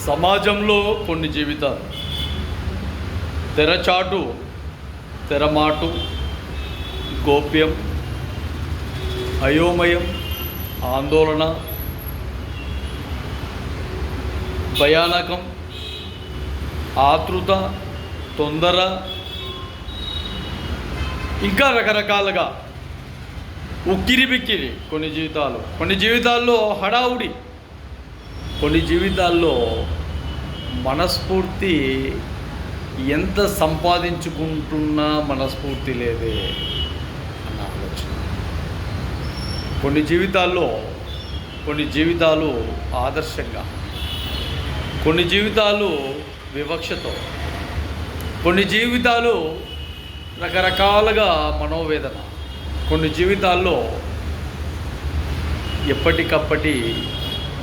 సమాజంలో కొన్ని జీవితాలు తెరచాటు, తెరమాటు, గోప్యం, అయోమయం, ఆందోళన, భయానకం, ఆతృత, తొందర, ఇంకా రకరకాలుగా ఉక్కిరి బిక్కిరి కొన్ని జీవితాల్లో హడావుడి, కొన్ని జీవితాల్లో మనస్ఫూర్తి ఎంత సంపాదించుకుంటున్నా మనస్ఫూర్తి లేదే అన్న ఆలోచన. కొన్ని జీవితాలు ఆదర్శంగా, కొన్ని జీవితాలు వివక్షతో, కొన్ని జీవితాలు రకరకాలుగా మనోవేదన, కొన్ని జీవితాల్లో ఎప్పటికప్పటి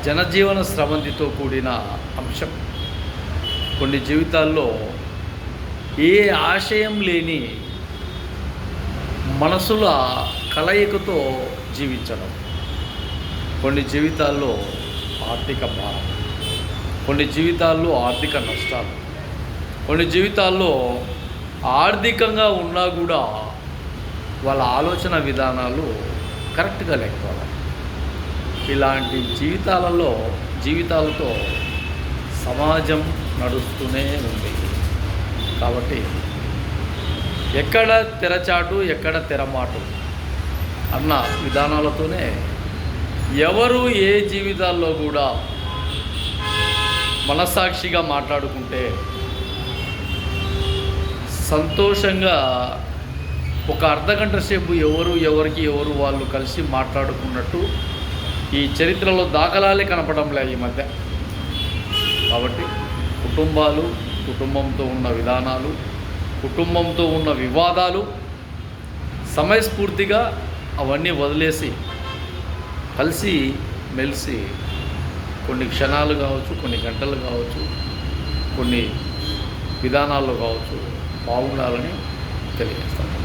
జనజీవన స్రవంతితో కూడిన అంశం, కొన్ని జీవితాల్లో ఏ ఆశయం లేని మనసుల కలయికతో జీవించడం, కొన్ని జీవితాల్లో ఆర్థిక భారం, కొన్ని జీవితాల్లో ఆర్థిక నష్టాలు, కొన్ని జీవితాల్లో ఆర్థికంగా ఉన్నా కూడా వాళ్ళ ఆలోచన విధానాలు కరెక్ట్గా లేకపోవడం. ఇలాంటి జీవితాలతో సమాజం నడుస్తూనే ఉంది. కాబట్టి ఎక్కడ తెరచాటు, ఎక్కడ తెరమాటు అన్న విధానాలతోనే ఎవరు ఏ జీవితాల్లో కూడా మనస్సాక్షిగా మాట్లాడుకుంటే సంతోషంగా ఒక అర్ధగంట సేపు ఎవరికి వాళ్ళు కలిసి మాట్లాడుకున్నట్టు ఈ చరిత్రలో దాఖలాలే కనపడంలే ఈ మధ్య. కాబట్టి కుటుంబంతో ఉన్న విధానాలు, కుటుంబంతో ఉన్న వివాదాలు సమయస్ఫూర్తిగా అవన్నీ వదిలేసి కలిసి మెలిసి కొన్ని క్షణాలు కావచ్చు, కొన్ని గంటలు కావచ్చు, కొన్ని విధానాల్లో కావచ్చు బాగుండాలని తెలియజేస్తాను.